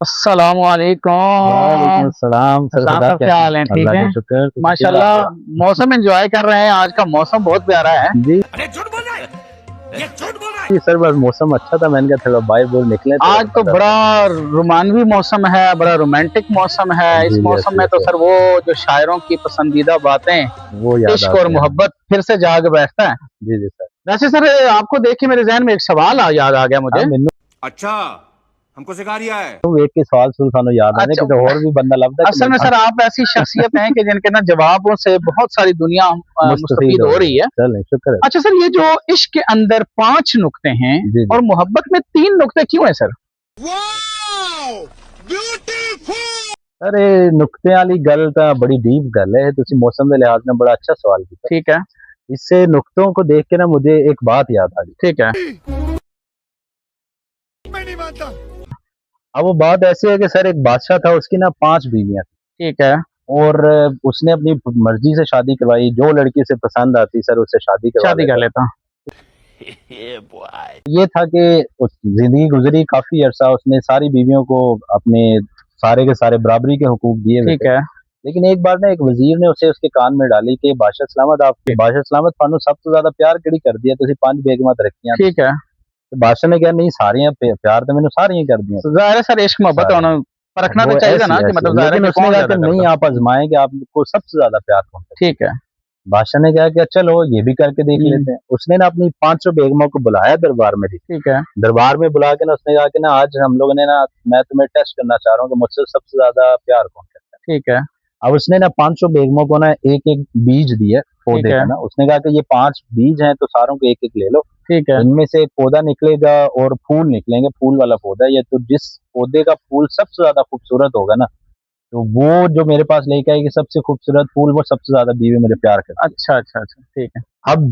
अस्सलाम वालेकुम। वालेकुम सलाम सर। साहब साहब क्या हाल है? ठीक अल्लाह है का शुक्र। माशाल्लाह। मौसम एंजॉय कर रहे हैं, आज का मौसम बहुत प्यारा है। जी अरे झूठ बोल रहा है, ये झूठ बोल रहा है। जी सर, बस मौसम अच्छा था, मैंने कहा थोड़ा बाहर बोर निकले तो आज तो पता। बड़ा रोमानवी मौसम है, बड़ा रोमांटिक मौसम है। इस जी मौसम यस में तो यस, सर वो जो शायरों की पसंदीदा बातें, वो याद इश्क और आते हैं। मोहब्बत फिर से जाग बैठता है। जी जी सर। वैसे सर आपको देख के मेरे जहन में एक सवाल याद आ गया हाँ मुझे। मैनू अच्छा, हमको सिखा रिया है। वेख के सवाल सुन सानू याद आने अच्छा, कि और भी बंदा लभदा कि असल में सर आप ऐसी शख्सियत हैं कि जिनके ना जवाबों से बहुत सारी दुनिया मुस्तफीद मुस्तफीद हो हो रही रही है। है। चलें शुक्र है। अच्छा सर, ये जो इश्क के अंदर 5 नुक्ते हैं जी जी। और मोहब्बत में 3 नुक्ते क्यों हैं सर? अरे नुक्ते वाली गल तो बड़ी डीप गल है, तुसी मौसम के लिहाज में बड़ा अच्छा सवाल किया। ठीक है, इससे नुक्तों को देख के ना मुझे एक बात याद आ गई। ठीक है। मैं नहीं मानता। अब वो बात ऐसी है कि सर एक बादशाह था, उसकी ना 5 बीवियां थी। ठीक है, और उसने अपनी मर्जी से शादी करवाई, जो लड़की उसे पसंद आती सर उससे शादी करवा शादी कर लेता। लेता हूँ। ये था कि जिंदगी गुजरी काफी अरसा, उसने सारी बीवियों को अपने सारे के सारे बराबरी के हुकूक दिए हुए ठीक थे। है, लेकिन एक बार ना एक वजीर ने उसे उसके कान में डाली कि बादशाह सलामत, आपके बादशाह सलामत थानू सब तो ज्यादा प्यार किहड़ी करदी है, तुसी 5 बेगमां रखियां। ठीक है। तो बादशाह ने कहा नहीं, सारियां प्यार तो मैंने सारियां कर दियां। तो ज़ाहिर है सर इश्क मोहब्बत सारी होना परखना वो तो चाहिए ऐसी ना कि ऐसी है। मतलब ज़ाहिर है लेकिन कि उसने कौन कहा कि ज़्यादा नहीं, करता है। आप आजमाएं कि आपको सबसे ज्यादा प्यार कौन करता है। ठीक है। बादशाह ने कहा कि चलो ये भी करके देख हुँ, लेते हैं। उसने ना अपनी 500 बेगमों को बुलाया दरबार में। ठीक है। दरबार में बुला के ना उसने कहा कि ना आज हम लोगों ने ना, मैं तुम्हें टेस्ट करना चाह रहा हूँ कि मुझसे सबसे ज्यादा प्यार कौन करता है। ठीक है, अब उसने ना 500 बेगमों को ना एक एक बीज दिया ठीक पौधे है, का। ना उसने कहा कि ये 5 बीज हैं तो सारों को एक एक ले लो। ठीक है। इनमें से एक पौधा निकलेगा और फूल निकलेंगे, फूल वाला पौधा। ये तो जिस पौधे का फूल सबसे ज्यादा खूबसूरत होगा ना, तो वो जो मेरे पास लेके आएगी सबसे खूबसूरत फूल, वो सबसे ज्यादा बीवी मेरे प्यार करती अच्छा, अच्छा, अच्छा। ठीक है। है। अब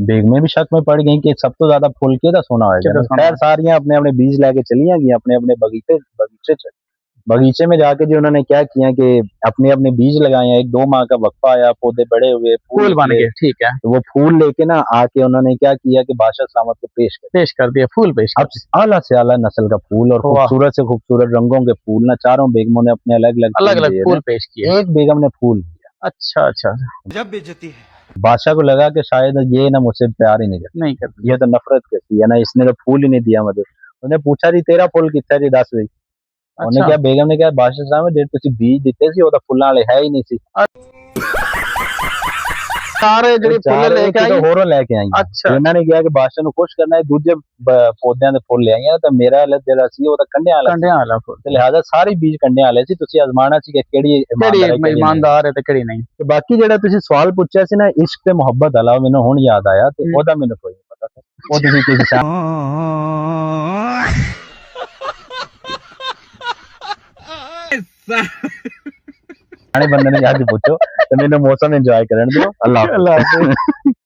बेगमें भी शक में पड़ गई कि सब तो ज्यादा फूल के सोना होगा किधर ना। सुना खैर है? सारियां अपने अपने बीज लेके चली गई अपने अपने बगीचे बगीचे बगीचे में जाके जो उन्होंने क्या किया कि अपने अपने बीज लगाए। 1-2 माह का वक्फा आया, पौधे बड़े हुए, फूल फूल बन निकले। गए, ठीक है। तो वो फूल लेके ना आके उन्होंने क्या किया कि बादशाह सलामत को पेश कर पेश कर दिए, फूल पेश दिया। कर अब दिए। आला से आला नस्ल का फूल और वाह! खूबसूरत से खूबसूरत रंगों के फूल ना चारों बेगमों ने अपने अलग अलग फूल अलग-अलग दिए फूल थे। पेश किए। एक बेगम ने फूल दिया। अच्छा, अच्छा। जब बेइज्जती है। बादशाह को लगा कि शायद ये ना मुझसे प्यार ही नहीं करती, नहीं करती। ये तो नफरत करती है ना, इसने तो फूल ही नहीं दिया मुझे। उन्हें पूछा जी तेरा फूल कितना जी, दस बई। उन्हें अच्छा। क्या, बेगम ने कहा बादशाह साहब जे तुसी बीज दिते सी, वो तो फुल्लां वाले है ही नहीं सी। सारे ਉਹ ਜਿਹੜੇ ਫੁੱਲ ਚਾਰ ਲੈ ਇਹ ਕੇ ਕਿਤੋਂ ਆਈ। ਹੋਰੋਂ ਲੈ ਕੇ ਆਈਆਂ ਤੇ अच्छा, ਇਹਨਾਂ ਨੇ ਕਿਹਾ ਕਿ ਬਾਦਸ਼ਾਹ ਨੂੰ ਖੁਸ਼ ਕਰਨਾ ਹੈ, ਦੂਜੇ ਪੌਦਿਆਂ ਦੇ ਫੁੱਲ ਲਿਆਈਆਂ ਤਾਂ ਮੇਰਾ ਜਿਹੜਾ ਸੀ ਉਹ ਤਾਂ ਕੰਡਿਆਂ ਵਾਲਾ ਸੀ। ਕੰਡਿਆਂ ਵਾਲਾ ਫੁੱਲ। ਤੇ ਲਿਹਾਜ਼ਾ ਸਾਰੇ ਬੀਜ ਕੰਡਿਆਂ ਵਾਲੇ ਸੀ, ਤੁਸੀਂ ਅਜ਼ਮਾਣਾ ਸੀ ਕਿ ਕਿਹੜੀ ਕਿਹੜੀ ਇਮਾਨਦਾਰ ਹੈ ਕਿਹੜੀ ਨਹੀਂ। ईमानदार है ਤੇ ਕਿਹੜੀ ਨਹੀਂ। ਤੇ ਬਾਕੀ ਜਿਹੜਾ ਤੁਸੀਂ ਸਵਾਲ ਪੁੱਛਿਆ ਸੀ ਨਾ ਇਸ਼ਕ ਤੇ ਮੁਹੱਬਤ ਵਾਲਾ, ਉਹ ਮੈਨੂੰ ਹੁਣ ਯਾਦ ਆਇਆ ਤੇ ਉਹਦਾ ਮੈਨੂੰ ਕੋਈ ਨਹੀਂ ਪਤਾ ਸੀ। ਉਹ ਤੁਸੀਂ ਕਿਸੇ ਸਿਆਣੇ ਬੰਦੇ ਨੇ ਜਾ ਕੇ ਪੁੱਛੋ ਤੇ ਮੈਨੂੰ ਮੌਸਮ ਇੰਜੋਏ ਕਰਨ ਦਿਓ। ਅੱਲਾਹ अल्लाह हाफिज़। हाफ़िज़।